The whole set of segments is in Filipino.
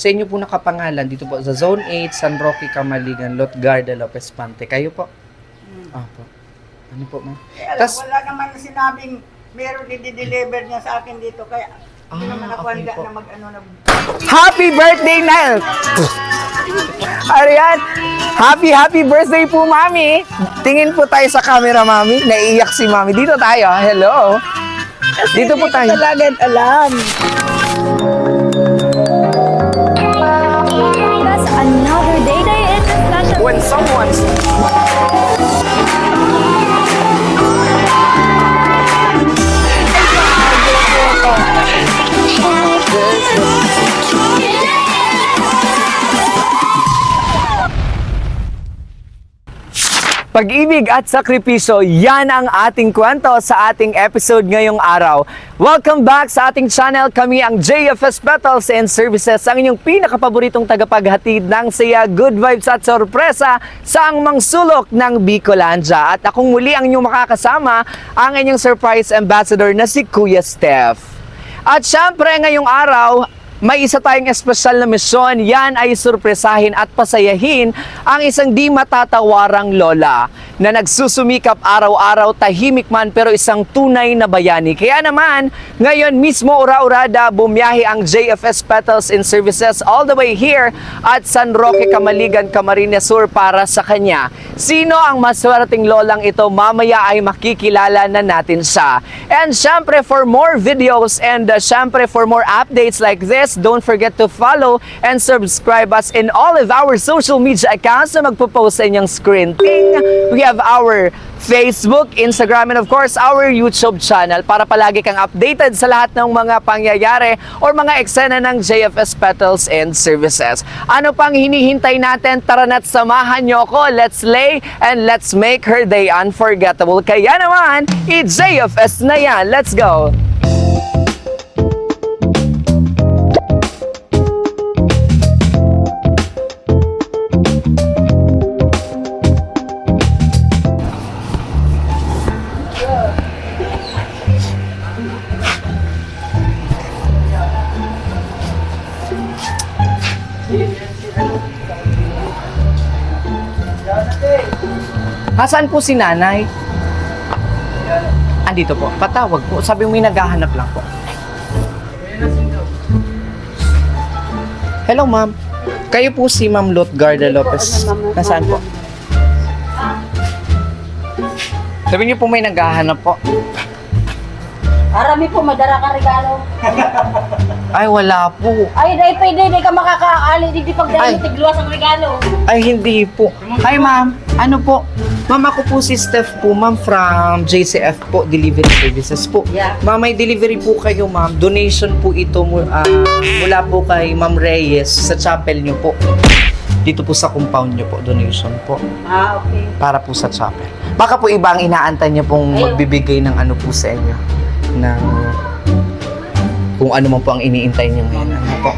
Sa inyo po nakapangalan dito po sa Zone 8, San Roque, Camaligan, Lotgarda, Lopez Pante. Kayo po? Opo. Ano po, ma'am? Wala naman sinabing meron i-deliver niya sa akin dito. Kaya hindi naman ako okay handa po. na mag-ano na. Happy birthday, Nel! Arian, happy birthday po, Mami! Tingin po tayo sa camera, Mami. Naiiyak si Mami. Dito tayo. Hello. Dito po tayo. Talaga alam. Guys, another day is a special. When someone's... Pag-ibig at sakripisyo, yan ang ating kwento sa ating episode ngayong araw. Welcome back sa ating channel. Kami ang JFS Petals and Services, ang inyong pinakapaboritong tagapaghatid ng saya, good vibes at sorpresa sa angmang sulok ng Bicolandia. At akong muli ang inyong makakasama, ang inyong surprise ambassador na si Kuya Steph. At syempre ngayong araw, may isa tayong espesyal na misyon. Yan ay surpresahin at pasayahin ang isang di matatawarang lola na nagsusumikap araw-araw, tahimik man pero isang tunay na bayani. Kaya naman, ngayon mismo ura-urada bumiyahe ang JFS Petals and Services all the way here at San Roque, Camaligan, Camarines Sur para sa kanya. Sino ang maswerteng lolang ito? Mamaya ay makikilala na natin siya. And syempre, for more videos and syempre for more updates like this, don't forget to follow and subscribe us in all of our social media accounts na magpo-post sa inyong screen. We have our Facebook, Instagram, and of course, our YouTube channel para palagi kang updated sa lahat ng mga pangyayari or mga eksena ng JFS Petals and Services. Ano pang hinihintay natin? Tara na't samahan nyo ko. Let's lay and let's make her day unforgettable. Kaya naman, i-JFS na yan. Let's go! Hasaan po si nanay? Andito po. Patawag po. Sabi mo may naghahanap lang po. Hello, ma'am. Kayo po si Ma'am Lotgarda Lopez. Nasaan po? Sabi niyo po may naghahanap po. Arami po, madara ka regalo. Ay, wala po. Ay, dahil pwede, di ka makakaali, di Ay. pagdahil tigluwas ang regalo. Ay, hindi po. Hi, ma'am. Ano po? Ma'am, ako po si Steph po, ma'am, from JCF po, Delivery Services po. Yeah. Ma'am, may delivery po kayo, ma'am. Donation po ito mula po kay Ma'am Reyes sa chapel niyo po. Dito po sa compound niyo po, donation po. Ah, okay. Para po sa chapel. Baka po iba ang inaantay niyo pong magbibigay ng ano po sa inyo. Ng kung ano man po ang iniintay niyo ngayon. Ano po?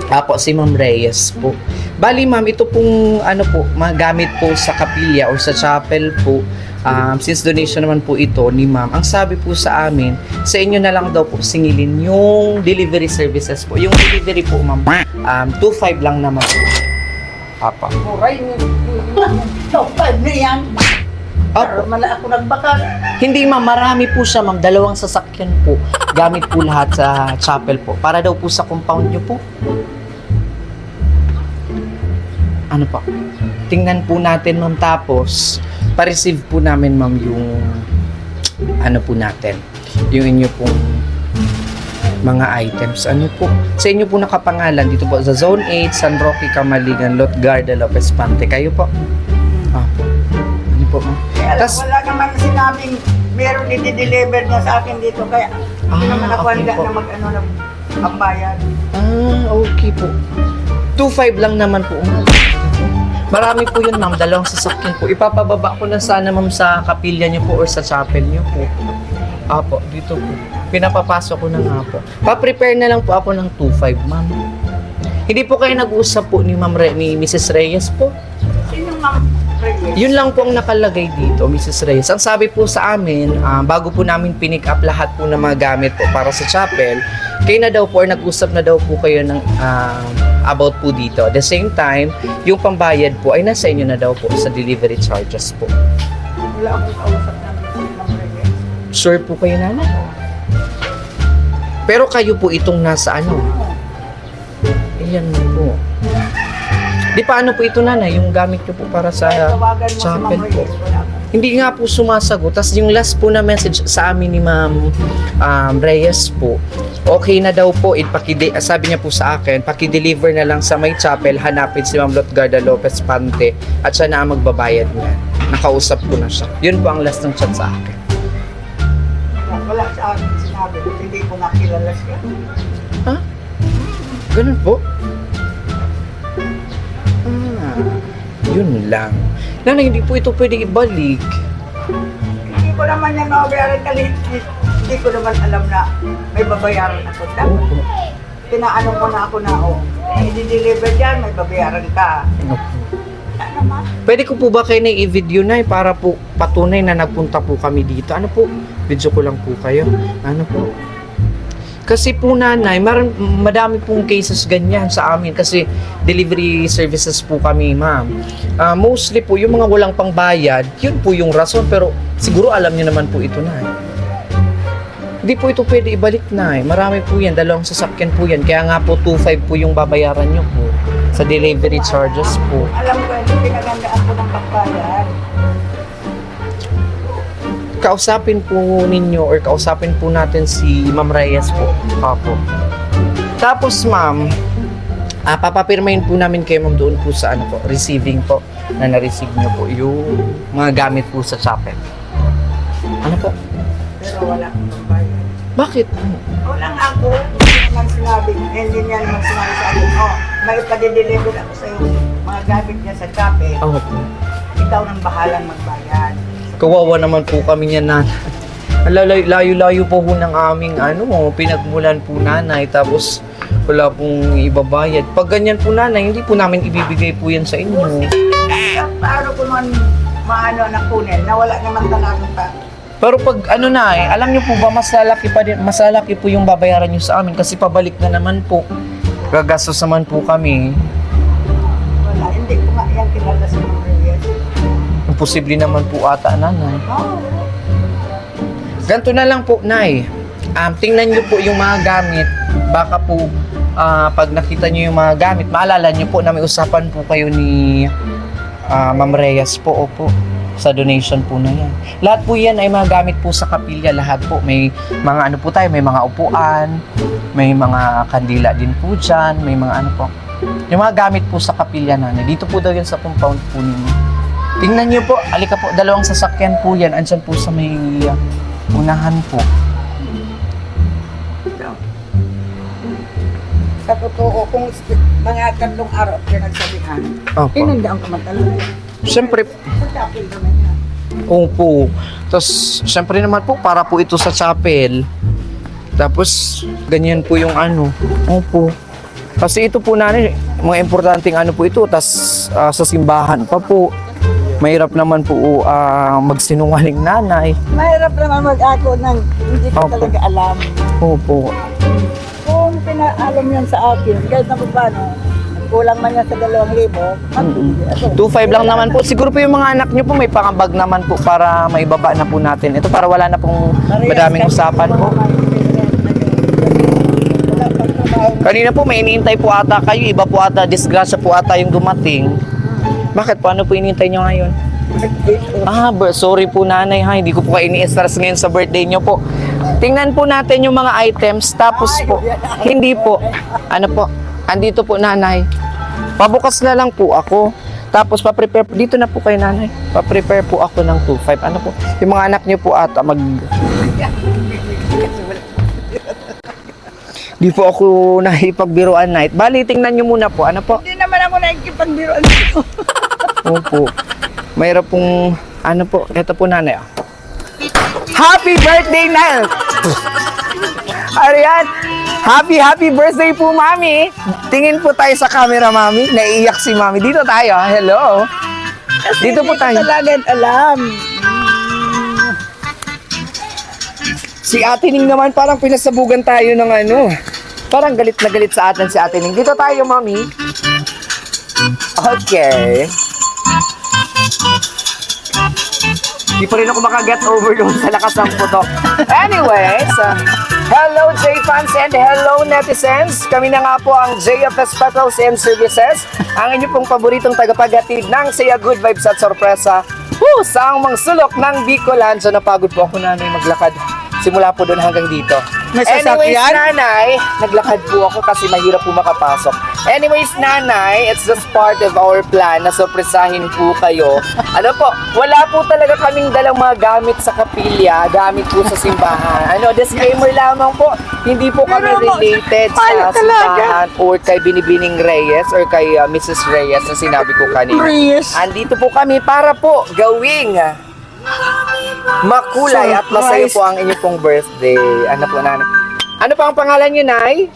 Apo, si Ma'am Reyes po. Bali, ma'am, ito pong ano po, magamit po sa kapilya or sa chapel po. Since donation naman po ito ni ma'am, ang sabi po sa amin, sa inyo na lang daw po singilin yung delivery services po. Yung delivery po, ma'am, 2.5 lang naman po. Papa. Muray mo. Topad na yan. Pero Opo. mala ako nagbakal. Hindi, ma'am, marami po siya, ma'am. 2 sasakyan po. Gamit po lahat sa chapel po. Para daw po sa compound niyo po. Ano pa? Tingnan po natin, ma'am, tapos pa-receive po namin, ma'am, yung ano po natin. Yung inyo pong mga items. Ano po? Sa inyo po nakapangalan dito po sa Zone 8, San Roque, Camaligan, Lotgarda, Lopez Pante. Kayo po? Ano po, ma'am? Wala naman sinabing meron i-deliver niya sa akin dito. Kaya hindi naman ako okay handa po. na mag-ano na ang bayad. Okay po. 2.5 lang naman po. Marami po yun, ma'am. 2 sasakyan po. Ipapababa ko na sana, ma'am, sa kapilya niyo po or sa chapel niyo po. Apo, dito po. Pinapapasok ko na nga po. Pa-prepare na lang po ako ng 2.5, ma'am. Hindi po kayo nag-usap po ni Ma'am ni Mrs. Reyes po? Sino ma'am? Reyes. Yun lang po ang nakalagay dito, Mrs. Reyes. Ang sabi po sa amin, bago po namin pinick up lahat po ng mga gamit po para sa chapel, kayo na daw po or nag-usap na daw po kayo ng about po dito. At the same time, yung pambayad po ay nasa inyo na daw po sa delivery charges po. Wala akong kausap namin si Ma'am Reyes. Sure po kayo na? Pero kayo po itong nasa ano? Ayan po. Di paano po ito nanay, yung gamit nyo po para sa Tawagan mo si chapel Ma'am po? Reyes. Wala akong Hindi nga po sumasagot. Tapos yung last po na message sa amin ni Ma'am Reyes po, okay na daw po, sabi niya po sa akin, paki-deliver na lang sa may chapel, hanapin si Ma'am Lotgarda Lopez Pante at siya na ang magbabayad niya. Nakausap ko na siya. Yun po ang last ng chat sa akin. wala sa akin sinabi. Hindi ko nakilala siya. Ha? Ganun po? Yun lang. Nanay, hindi po ito pwede ibalik. Hindi ko naman yan mabayaran kasi hindi ko naman alam na may babayaran ako. Dapat pinaano ko na ako na, i-deliver dyan, may babayaran ka. Ano naman? Pwede ko po ba kayo na i-video na para po patunay na nagpunta po kami dito? Ano po? Video ko lang po kayo. Ano po? Kasi po nanay, madami pong cases ganyan sa amin kasi delivery services po kami, ma'am. Mostly po, yung mga walang pangbayad, yun po yung rason. Pero siguro alam niyo naman po ito, nay. Hindi po ito pwede ibalik, nay. Marami po yan, 2 sasakyan po yan. Kaya nga po, 2.5 po yung babayaran niyo po sa delivery charges po. Alam ko, hindi pinagandaan ko ng pagbayad. Kausapin po ninyo or kausapin po natin si Ma'am Reyes po. Opo. Tapos ma'am, papapirmahin po namin kayo ma'am doon po sa ano po, receiving po, na na-receive nyo po yung mga gamit po sa chapel. Ano po? Pero wala akong pagbayad. Bakit? Wala nga ako. Hindi naman sinabi. Hindi niya naman sinabi sa akin, may ipadideliver ako sa iyo mga gamit niya sa chapel. Opo. Ikaw nang bahalang magbayad. Kawawa naman po kami niyan, nanay. Layo-layo po ho ng aming pinagmulan po nanay, tapos wala pong ibabayad. Pag ganyan po nanay, hindi po namin ibibigay po yan sa inyo. Paano ko man maano na kunin na wala naman talagang pa. Pero pag alam niyo po ba mas lalaki po yung babayaran niyo sa amin kasi pabalik na naman po. Gagastos naman po kami. Wala, hindi ko nga yan kilala sa mga Reyes. Imposible naman po ata, nanay. Oh, Ganto na lang po, nay. Tingnan niyo po yung mga gamit. Baka po pag nakita niyo yung mga gamit, maalala niyo po na may usapan po kayo ni Ma'am Reyes po, opo, sa donation po na yan. Lahat po yan ay mga gamit po sa kapilya, lahat po. May mga ano po tayo, may mga upuan, may mga kandila din po dyan, may mga ano po. Yung mga gamit po sa kapilya nanay, dito po daw yan sa compound po ninyo. Tingnan niyo po, alika po, 2 sasakyan po yan, andyan po sa may unahan po. sa totoo, kung mga 3 araw siya nagsabihan, Opo. tinandaan ko man talaga. Siyempre, Sa chapel naman yan. opo. Tapos, siyempre naman po, para po ito sa chapel. Tapos, ganyan po yung ano. Opo. Kasi ito po nanay, mga importanteng ano po ito. Tapos, sa simbahan pa po. Mahirap naman po magsinungaling nanay. Mahirap naman mag-ako ng hindi ko Opo. talaga alam. Opo. Kung pinaalam yan sa akin, kahit na paano, kulang man yan sa 2,000, magbibigay ako. 2.5 lang naman po. Siguro po yung mga anak nyo po may pangabag naman po para maibaba na po natin. Ito para wala na pong madaming usapan po. Kanina po may iniintay po ata kayo. Iba po ata, disgrasya po ata yung dumating. Bakit? Paano po inintay nyo ngayon? Sorry po nanay ha. Hindi ko po kayo ini-stress ngayon sa birthday nyo po. Tingnan po natin yung mga items. Tapos po, hindi po. Ano po? Andito po nanay. Pabukas na lang po ako. Tapos pa-prepare po. Dito na po kayo nanay. Pa-prepare po ako ng 2.5. Ano po? Yung mga anak nyo po ata Di po ako nakipagbiruan night. Bali, tingnan nyo muna po. Ano po? Hindi naman ako nakikipagbiruan dito. Opo. Mayroon pong, ano po, ito po nanay. Happy birthday, Nel! Ariyan, happy birthday po, Mami! Tingin po tayo sa camera, Mami. Naiiyak si Mami. Dito tayo, hello. Dito po tayo. Talaga alam. Si Ate Ning naman parang pinasabugan tayo ng ano. Parang galit na galit sa atin si Ate Ning. Dito tayo, Mami. Okay. Di pa rin ako makaget over doon sa lakas ng putok. Anyways, hello J-fans and hello netizens. Kami na nga po ang JFS Petals and Services. Ang inyong pong paboritong tagapaghatid ng saya good vibes at sorpresa. Sa mga sulok ng Bicolan. So napagod po ako nanay maglakad. Simula po doon hanggang dito. May Anyways, sasakyan? nanay, naglakad po ako kasi mahirap po makapasok. Anyways, nanay, it's just part of our plan na sorpresahin po kayo. Ano po, wala po talaga kaming dalang mga gamit sa kapilya, gamit po sa simbahan. Ano, disclaimer lamang po, hindi po kami related sa simbahan or kay Binibining Reyes or kay Mrs. Reyes na sinabi ko kanina. Reyes. Andito po kami para po gawing makulay at masaya po ang inyong pong birthday. Ano po, nanay? Ano pa ang pangalan niyo, Nay?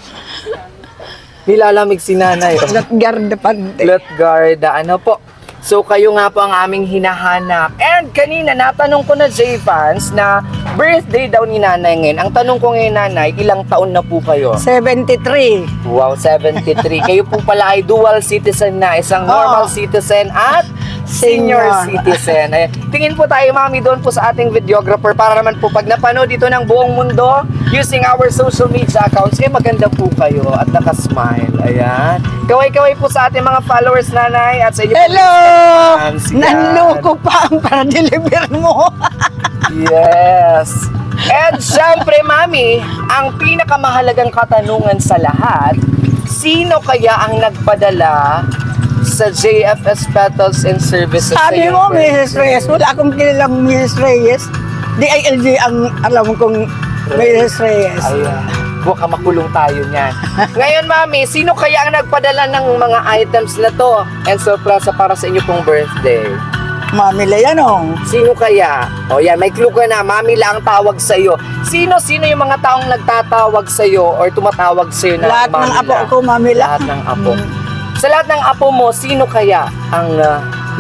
Nilalamig si nanay. Garda pante. Lutgarda, ano po? So, kayo nga po ang aming hinahanap. And kanina, natanong ko na J-fans na birthday daw ni nanay ngayon. Ang tanong ko ngayon, nanay, ilang taon na po kayo? 73. Wow, 73. Kayo po pala ay dual citizen na. Isang normal citizen at senior citizen. Ayan. Tingin po tayo, Mami, doon po sa ating videographer para naman po pag napanood dito ng buong mundo using our social media accounts, maganda po kayo at nakasmile. Ayan. Kaway-kaway po sa ating mga followers, nanay, at sa inyo. Hello! Fans, yan. Nanloko pa ang para-deliver mo. Yes. And syempre, Mami, ang pinakamahalagang katanungan sa lahat, sino kaya ang nagpadala sa JFS Petals and Services? Sabi sa mo, iyong Mrs. Reyes, wala akong kilalang Mrs. Reyes. DILG ang alam kong Mrs. Reyes. Ayan. Baka makulong tayo niyan. Ngayon, Mami, sino kaya ang nagpadala ng mga items na to and surprise para sa inyo pong birthday? Mami Leyanong. Sino kaya? O yan, may clue ka na. Mami lang ang tawag sa'yo. Sino yung mga taong nagtatawag sa'yo or tumatawag sa'yo na Lahat ng Mami apo lang? ko, Mami lang. Lahat ng apo. Sa lahat ng apo mo, sino kaya ang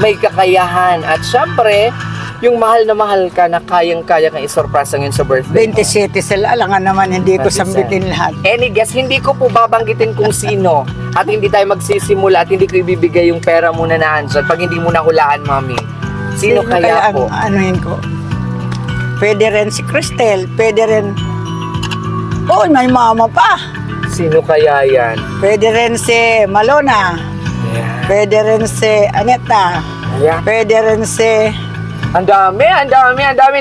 may kakayahan? At syempre, yung mahal na mahal ka na kayang-kaya kang isurprise ngayon sa birthday mo. 27 sila. Alangan naman, hindi ko 27. sambitin lahat. Any guess, hindi ko po babanggitin kung sino at hindi tayo magsisimula at hindi ko ibibigay yung pera muna na andyan pag hindi mo nahulaan, Mami. Sino kaya po? ang anuhin ko? Pwede rin si Cristel. Pwede rin... Oh, may mama pa. Sino kaya yan? Pwede rin si Malona. Yeah. Pwede rin si Aneta. Yeah. Pwede rin si... Ang dami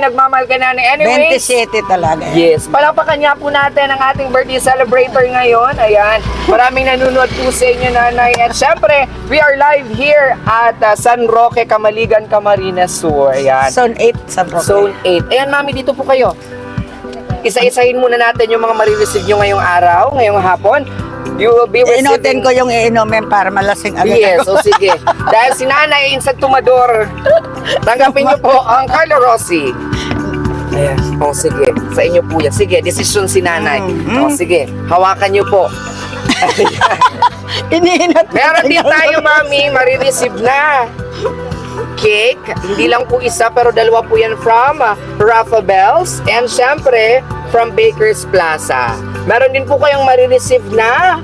nagmamahal ka na. Anyways, 27 talaga. yes, palakpakan niya po natin ang ating birthday celebrator ngayon. Ayan, maraming nanonood po sa inyo, nanay. At syempre, we are live here at San Roque, Camaligan, Camarines Sur. Ayan, Zone 8, San Roque. Zone 8. Ayan, Mami, dito po kayo. Isa-isahin muna natin yung mga marireceive nyo ngayong araw, ngayong hapon. You will be Inutin receiving... ko yung iinumin para malasing agad Yes, ako. o sige. Dahil si Nanay Insagtumador, tanggapin niyo po ang Carlo Rossi. Ayan. O sige, sa inyo po yan. Sige, desisyon si Nanay. O sige, hawakan niyo po. Iniinat. Meron din tayo, Mami, marireceive na cake. Hindi lang po isa, pero dalawa po yan from Rafa Bells. And syempre, from Baker's Plaza. Meron din po kayong marireceive na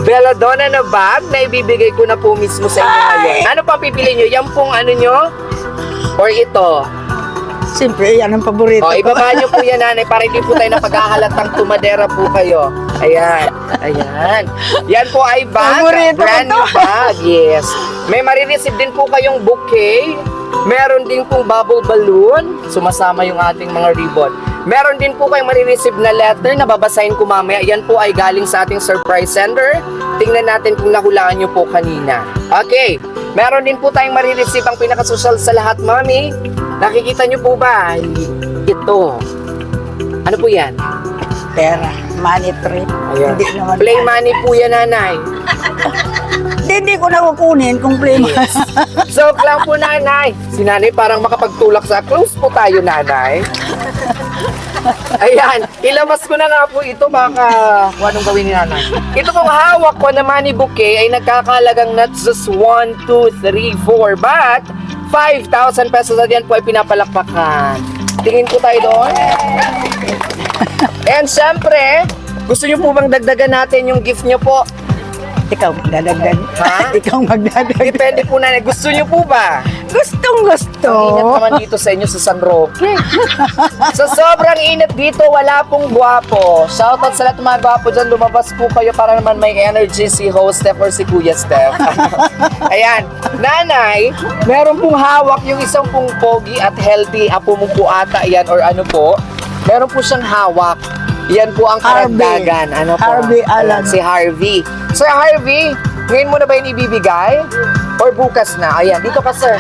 Belladonna na bag na ibibigay ko na po mismo sa inyo ngayon. Ano pa pipili nyo? Yan pong ano nyo? Or ito? Siyempre, yan ang paborito O, ko. ibaba nyo po yan, nanay, para hindi po tayo napaghahalatang tumadera po kayo. Ayan. Ayan. Yan po ay bag. Paborito ko Brand to. new bag. Yes. May marireceive din po kayong bouquet. Meron din pong bubble balloon. Sumasama yung ating mga ribbon. Meron din po kayong marireceive na letter na babasahin ko mamaya. Yan po ay galing sa ating surprise sender. Tingnan natin kung nahulaan nyo po kanina. Okay. Meron din po tayong marireceive ang pinakasosyal sa lahat, Mami. Nakikita nyo po ba? Ito. Ano po yan? Pera. Money trip. Ayan. Hindi naman. Play money po yan, nanay. Hindi ko na kukunin kung play money. Joke lang po, nanay. Si nanay parang makapagtulak sa close po tayo, nanay. Ayan, ilabas ko na nga po ito, baka kung anong gawin ni nanay. Ito pong hawak ko na money bouquet ay nagkakalagang not just 1, 2, 3, 4, but 5,000 pesos at yan po ay pinapalakpakan. Tingin po tayo doon. And syempre, gusto niyo po bang dagdagan natin yung gift niyo po? Ikaw magdadagdag. Ha? Ikaw magdadagdag. Depende po na. Gusto niyo po ba? Gustong gusto. Init naman dito sa inyo sa San Roque. Sa sobrang init dito, wala pong gwapo. Shoutout sa lahat ng mga gwapo dyan. Lumabas po kayo para naman may energy si Host Steph or si Kuya Steph. Ayan. Nanay, meron pong hawak yung isang pong pogi at healthy. Apo mo po ata yan or ano po. Meron po siyang hawak. Yan po ang Harvey. karagdagan. Ano po? Harvey Alan. Si Harvey. Sir Harvey, ngayon mo na ba yung ibibigay? Or bukas na? Ayan, dito ka sir.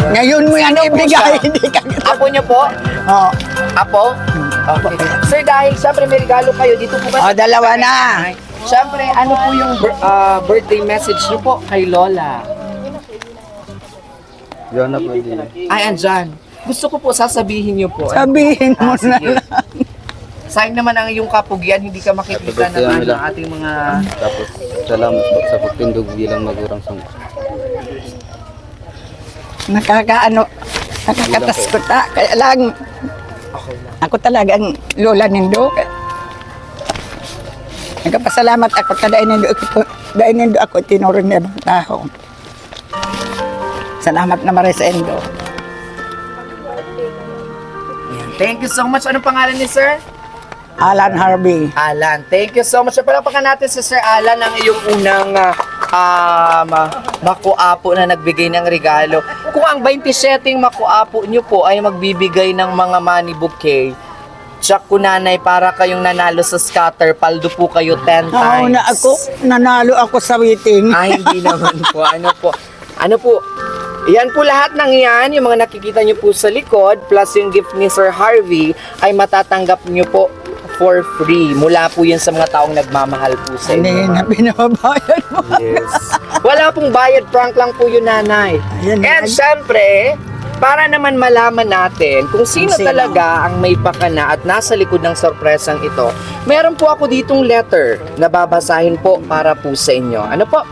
Ngayon mo yan Sino po ibigay. siya? Hindi ka. Apo niyo po? Oh. Apo? Okay. Sir, dahil syempre may regalo kayo, dito po ba? Oh, dalawa na. Syempre, ano po yung birthday message niyo po kay Lola? Diyan na pwede. Ay, andyan. Gusto ko po sasabihin niyo po. Sabihin mo na sige. lang. Sayang naman ang iyong kapugian, hindi ka makikita Happy birthday, naman Amila. ng ating mga... Tapos salamat po sa pagtindog bilang magurang sa Nakakatas ko ta. Kaya lang, ako talagang lola nindo. Nagpasalamat ako ta dahil nindo ako tinuro niya ng tao. Salamat na maray sa endo. Thank you so much. Anong pangalan ni Sir? Alan Harvey. Alan. Thank you so much. Palakpakan natin si Sir Alan ang iyong unang makuapo na nagbigay ng regalo. Kung ang 27 makuapo nyo po ay magbibigay ng mga money bouquet, tsak ko nanay para kayong nanalo sa scatter, paldo po kayo 10 times. Nanalo ako sa waiting. Ay, hindi naman po. Ano po? Yan po lahat ng yan, yung mga nakikita nyo po sa likod, plus yung gift ni Sir Harvey, ay matatanggap nyo po for free. Mula po yun sa mga taong nagmamahal po sa Hindi inyo. na binababayad mo. Yes. Wala pong bayad, prank lang po yun, nanay. Ayan, And syempre, para naman malaman natin kung sino Sino? talaga ang may pakana at nasa likod ng sorpresang ito, meron po ako ditong letter na babasahin po para po sa inyo. Ano po?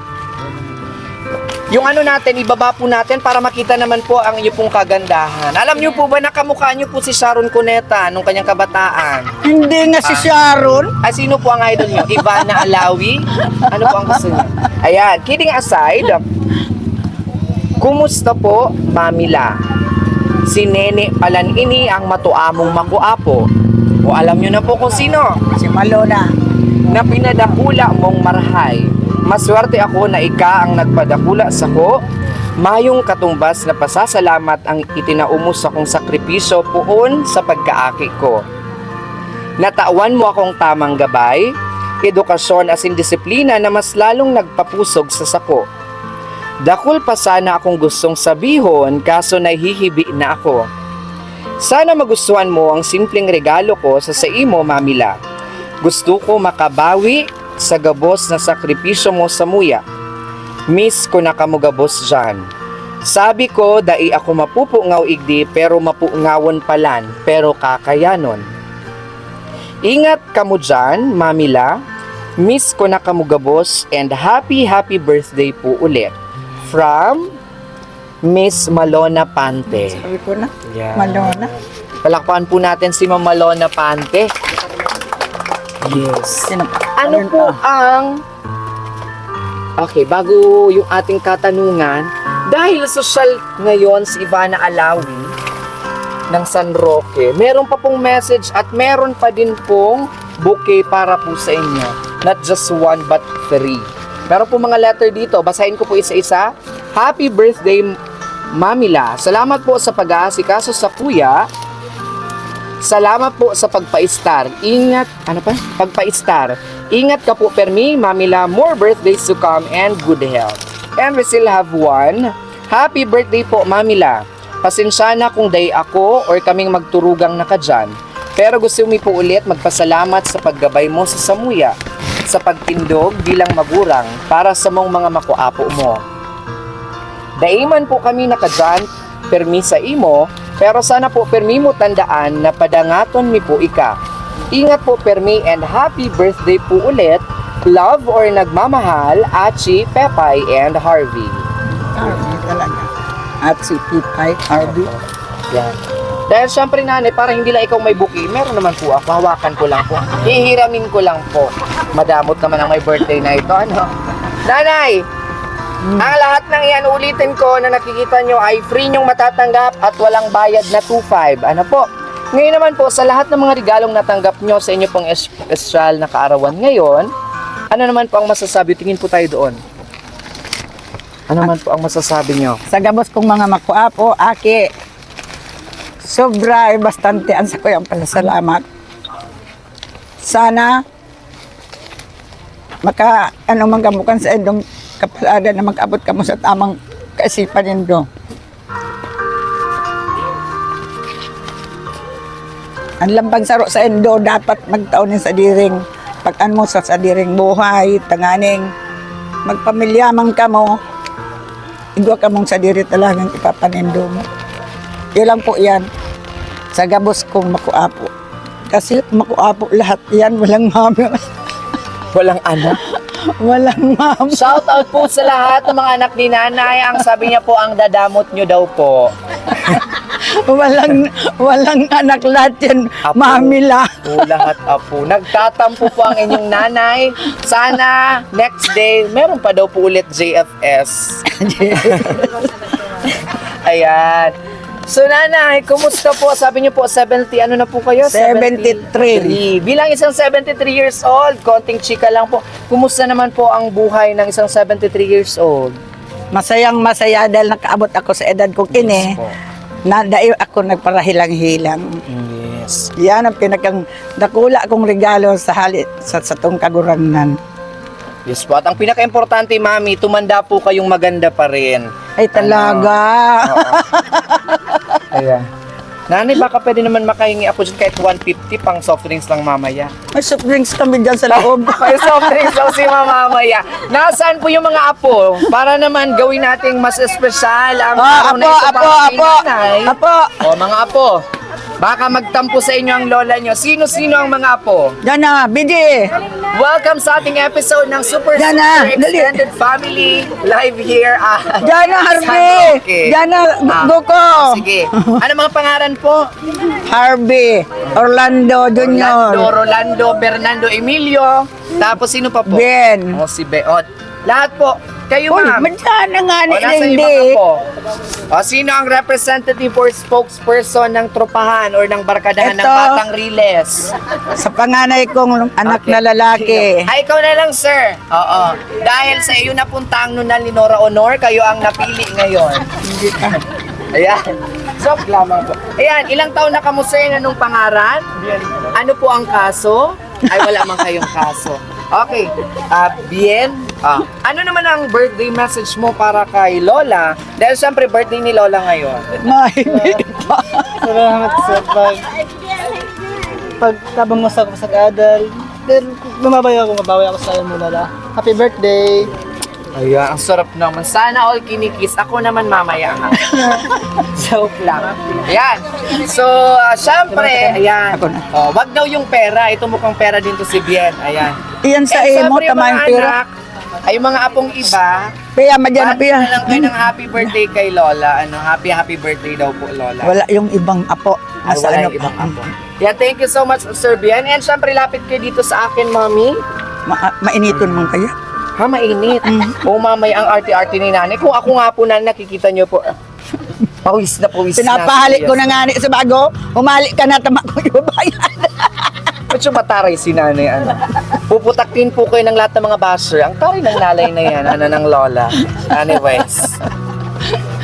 Yung ano natin, ibaba po natin para makita naman po ang inyo pong kagandahan. Alam niyo po ba na kamukha niyo po si Sharon Cuneta nung kanyang kabataan? Hindi nga si Sharon. Ay, sino po ang idol niyo? Ivana Alawi? Ano po ang gusto niyo? Ayan, kidding aside, kumusta po, Mamila? Si Nene Palanini ang matuamong makuapo. O alam niyo na po kung sino? Si Malona. Na pinadakula mong marhay. Maswerte ako na ika ang nagpadakula sa ko. Mayong katumbas na pasasalamat ang itinaumos akong sakripisyo puon sa pagkaaki ko. Natawan mo akong tamang gabay, edukasyon asin disiplina na mas lalong nagpapusog sa sako. Dakul pa sana akong gustong sabihon kaso nahihibi na ako. Sana magustuhan mo ang simpleng regalo ko sa imo, Mamila. Gusto ko makabawi sa gabos na sakripisyo mo sa muya. Miss ko na kamugabos dyan. Sabi ko, dai ako mapupungaw igdi, pero mapungawon palan, pero kakayanon. Ingat kamo dyan, Mamila. Miss ko na kamugabos, and happy birthday po ulit. From Miss Malona Pante. Sabi ko na. Yeah. Malona. Palakpakan po natin si Ma'am Malona Pante. Yes. Sino? Ano po ang... Okay, bago yung ating katanungan, dahil social ngayon si Ivana Alawi ng San Roque, meron pa pong message at meron pa din pong bouquet para po sa inyo. Not just one but 3. Meron po mga letter dito. Basahin ko po isa-isa. Happy birthday, Mamila. Salamat po sa pag-aasikaso sa kuya. Salamat po sa pagpa-star. Ingat, pagpa-star. Ingat ka po, Permi, Mamila. More birthdays to come and good health. And we still have one. Happy birthday po, Mamila. Pasensya na kung day ako or kaming magturugang nakadyan. Pero gusto mo po ulit magpasalamat sa paggabay mo sa samuya, sa pagtindog bilang magurang para sa mga makuapo mo. Daiman po kami nakadyan, Permi sa imo, pero sana po Permi mo tandaan na padangaton mi po ika. Ingat po Permi and happy birthday po ulit. Love or nagmamahal, Achi, Pepay, and Harvey. Harvey talaga. at si Pipay, Harvey. Yan. Dahil syempre nanay, para hindi lang ikaw may buki, meron naman po ako, hawakan ko lang po. Hihiramin ko lang po. Madamot naman ang may birthday na ito, ano? Nanay, ang lahat ng yan, ulitin ko na nakikita nyo ay free nyong matatanggap at walang bayad na 2.5. Ano po? Ngayon naman po, sa lahat ng mga regalong natanggap nyo sa inyo pong espesyal na kaarawan ngayon, ano naman po ang masasabi? Tingin po tayo doon. Ano naman po ang masasabi nyo? Sa gabos kong mga makuapo, aki, sobra ay bastante ang sa ko yung palasalamat. Sana manggamukan sa endong kapalada na mag-abot ka mo sa tamang kaisipan nindo. Ang lambang saro sa endo dapat magtaunin sa diring pag-an mo sa diring buhay, tanganing magpamilya man ka mo, igwa ka mong sa diri talagang ipapanindo mo. Ilang po yan sa gabos kong makuapo. Kasi makuapo lahat yan, walang mami. Walang anak? Walang mami. Shout out po sa lahat ng mga anak ni nanay. Ang sabi niya po, ang dadamot nyo daw po. walang anak lahat yan, Apo. mami lang. Po, lahat apo. Nagtatampo po ang inyong nanay. Sana next day, meron pa daw po ulit JFS. Ayan. So nanay, kumusta po? Sabi niyo po 70, ano na po kayo? 73. Bilang isang 73 years old, konting chika lang po. Kumusta naman po ang buhay ng isang 73 years old? Masayang masaya dahil nakaabot ako sa edad ko kini. Na dahil ako nagparahilang-hilang. Yes. Yan ang pinakang dakula kong regalo sa tong kaguranan. Yes po. At ang pinaka-importante, mami, tumanda po kayong maganda pa rin. Ay talaga. Ayan. Nanay, baka pwede naman makahingi ako dyan kahit 150 pang soft drinks lang mamaya. May soft drinks kami dyan sa loob. May soft drinks daw si mamaya. Nasaan po yung mga apo? Para naman gawin nating mas espesyal ang araw na ito para kay nanay. Apo. O mga apo, baka magtampo sa inyo ang lola nyo. Sino-sino ang mga apo? Yan na, Bidi. Welcome sa ating episode ng Super Yan na, Super dali. Extended Family live here at Yan na, Harvey. San Roque. Yan na, Goko. Sige. Ano mga pangalan po? Harvey. Orlando Jr. Rolando, Fernando, Emilio. Tapos sino pa po? Ben. O si Ben. O, lahat po. Kayo Uy, ma'am. madyan na nga O, ni nasa Lindy. iba po. O, sino ang representative or spokesperson ng tropahan or ng barkadahan ng Ito. Batang Riles? Sa panganay kong anak Okay. na lalaki. Ay, ikaw na lang, sir. Oo. Dahil sa iyo napunta ang nunal ni Nora Honor, kayo ang napili ngayon. Ayan. Soft lamang po. Ayan, ilang taon na kamo, sir, na nung pangaran? Ano po ang kaso? Ay, wala man kayong kaso. Okay. Bien. Ano naman ang birthday message mo para kay Lola? Dahil siyempre birthday ni Lola ngayon. Mahimik pa. Salamat sa pagtabang mo sa adal. Then, mababawi ako sa iyo mo, Lola. Happy birthday! Ayan, ang sarap naman. Sana all kinikis. Ako naman mamaya nga. Joke lang. Ayan. So, syempre, ayan. Ako na. Oh, wag daw yung pera. Ito mukhang pera din to si Bien. Ayan. Iyan sa Eh, imo, syempre, tama yung mga pera. anak, ay yung mga apong iba, Pia, madyan na bati Pia. na lang kayo ng happy birthday kay Lola. Ano, happy birthday daw po, Lola. Wala yung ibang apo. Ay, Nasa wala ano yung ibang pa. apo. Yeah, thank you so much, Sir Bien. And syempre, lapit kayo dito sa akin, Mami. Mainiton man kayo. Ha, mainit. O mamay ang arte-arte ni nanay. Kung ako nga po na nakikita nyo po, pawis na. Pinapahalik ko na nga ni sa bago. Umali ka na, tama ko yung bayan. Medyo mataray si nanay. Ano. Puputaktin po kayo ng lahat ng mga basher. Ang taray ng lalay na yan, ng lola. Anyways.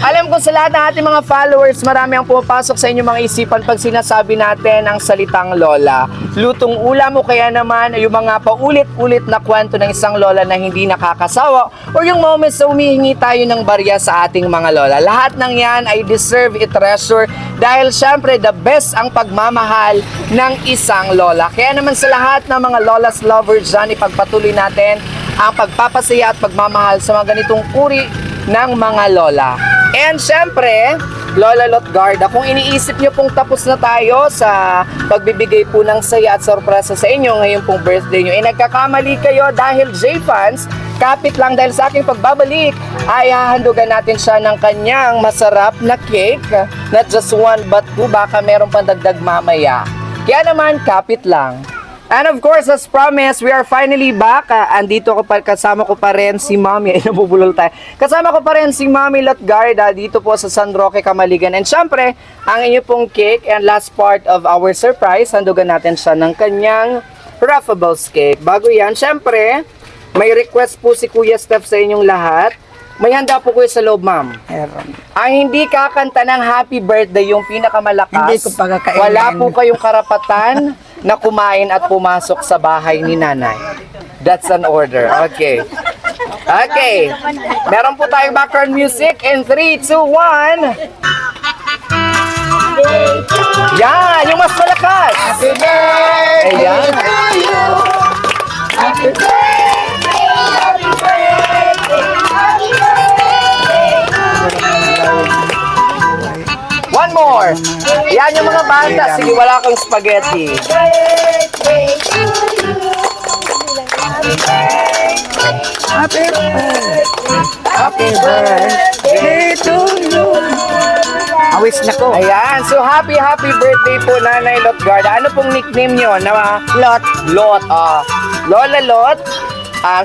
Alam ko sa lahat ng ating mga followers, marami ang pumapasok sa inyong mga isipan pag sinasabi natin ang salitang lola. Lutong ulam o kaya naman yung mga paulit-ulit na kwento ng isang lola na hindi nakakasawa o yung moments na humihingi tayo ng barya sa ating mga lola. Lahat ng yan ay deserve it, treasure dahil syempre the best ang pagmamahal ng isang lola. Kaya naman sa lahat ng mga lolas lovers dyan, ipagpatuloy natin ang pagpapasaya at pagmamahal sa mga ganitong uri ng mga lola. And syempre, Lola Lotgarda, kung iniisip nyo pong tapos na tayo sa pagbibigay po ng saya at sorpresa sa inyo ngayon pong birthday nyo, nagkakamali kayo dahil J-Fans, kapit lang dahil sa aking pagbabalik, ay hahandugan natin siya ng kanyang masarap na cake. Not just one but two, baka meron pang dagdag mamaya. Kaya naman, kapit lang. And of course, as promised, we are finally back. Andito ko pa, kasama ko pa rin si Mami. Ay, nabubulol tayo. Kasama ko pa rin si Mami Lotgarda dito po sa San Roque, Camaligan. And syempre, ang inyo pong cake and last part of our surprise, handugan natin siya ng kanyang Ruffables cake. Bago yan, syempre, may request po si Kuya Steph sa inyong lahat. May handa po kayo sa loob, ma'am. Meron. Ang hindi kakanta ng happy birthday, yung pinakamalakas, Hindi ko pagkakainin. wala po kayong karapatan na kumain at pumasok sa bahay ni nanay. That's an order. Okay. Okay. Meron po tayong background music in 3, 2, 1. Yan! Yung mas malakas! Happy birthday! Ayan. Happy One more! Yan yung mga bata. Sige, wala kang spaghetti. Happy birthday to you. Awis na ko. Ayan. So, happy birthday po, Nanay Lotgarda. Ano pong nickname nyo? Lot. Lot. Lola Lot.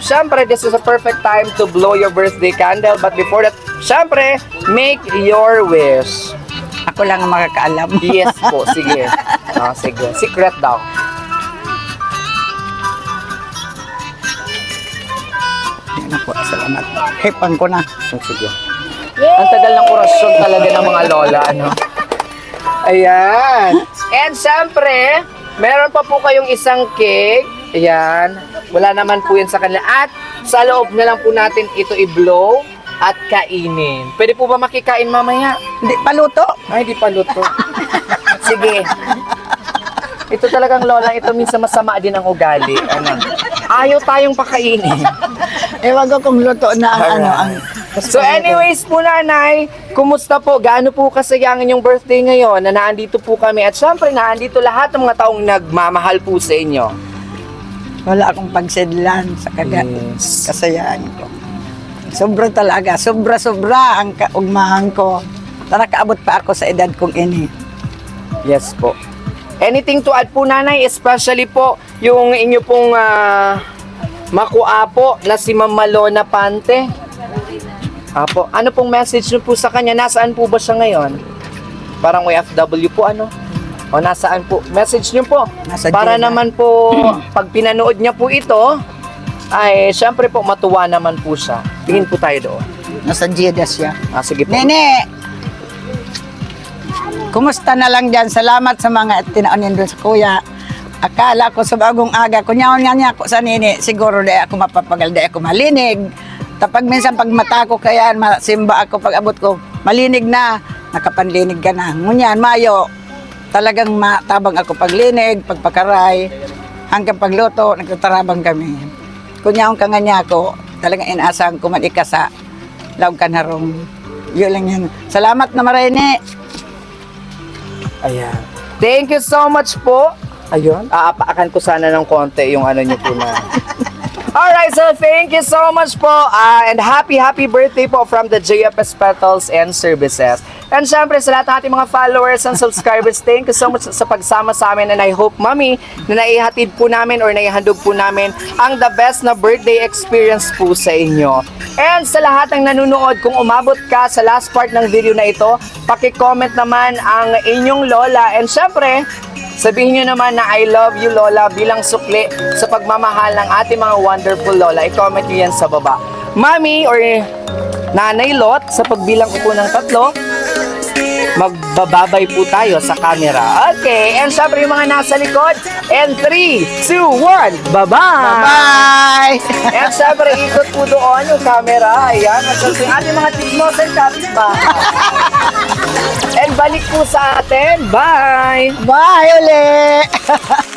Siyempre, this is a perfect time to blow your birthday candle. But before that, siyempre, make your wish. Ako lang ang makakaalam. Yes po, sige. Sige. Secret daw. Yan ako, salamat. Hipan ko na. Sige. Ang tagal ng orasyon talaga ng mga lola, ano? Ayan. And syempre, meron pa po kayong isang cake. Ayan. Wala naman po yan sa kanila. At sa loob na lang po natin ito i-blow at kainin. Pwede po ba makikain mamaya? Hindi, paluto. Ay, di pa luto. Sige. Ito talagang lola, ito minsan masama din ang ugali. Ano? Ayaw tayong pakainin. Ewan ko kung luto na ang ano. Ang, So anyways po, nanay, kumusta po? Gaano po kasayangan yung birthday ngayon na naandito po kami? At syempre, naandito lahat ng mga taong nagmamahal po sa inyo. wala akong pagsedlan sa Yes. kasayaan ko. Sobra talaga. Sobra-sobra ang kaugmahan ko. Nakaabot pa ako sa edad kong ini. Yes po. Anything to add po, nanay? Especially po, yung inyo pong makuapo na si Ma'am Malona Pante. Apo, ano pong message niyo po sa kanya? Nasaan po ba siya ngayon? Parang OFW po, ano? O nasaan po? Message niyo po. Nasa Para Jeddah. naman po, pag pinanood niya po ito, ay syempre po matuwa naman po siya. Tingin po tayo doon. Nasa Jeddah siya. Sige po. Nene! Kumusta na lang dyan? Salamat sa mga tinaunin doon sa kuya. Akala ko sa bagong aga, kunyaon nga niya ako sa nini, siguro di ako mapapagal, di ako malinig. Tapag minsan pag mata ko kaya masimba ako, pag abot ko, malinig na, nakapanlinig ka na. Ngunyan, mayo, talagang matabang ako paglinig, pagpakaray, hanggang pagluto, nagtatarabang kami. Kunyaon ka nga niya ako, talagang inaasang ko man ikasa, laog ka na rong. Yun lang yan. Salamat na marene. Ayan. Thank you so much po. Ayun. Aapaakan ko sana ng konti yung ano niyo po na. Alright, so thank you so much po. And happy birthday po from the JFS Petals and Services. And syempre sa lahat ng ating mga followers and subscribers, thank you so much sa pagsama sa amin. And I hope, Mami, na naihatid po namin or naihandog po namin ang the best na birthday experience po sa inyo. And sa lahat ng nanonood, kung umabot ka sa last part ng video na ito, paki-comment naman ang inyong lola. And syempre, sabihin nyo naman na I love you, Lola, bilang sukli sa pagmamahal ng ating mga wonderful Lola. I-comment nyo yan sa baba. Mami or Nanay Lot, sa pagbilang ko po ng 3, magbababay po tayo sa camera. Okay, and syempre yung mga nasa likod. And 3, 2, 1, bye-bye! Bye! And syempre, ikot po doon yung camera. Ayan, at syempre yung ating mga tismos and kapitbahay. And balik po sa atin. Bye! Bye ulit!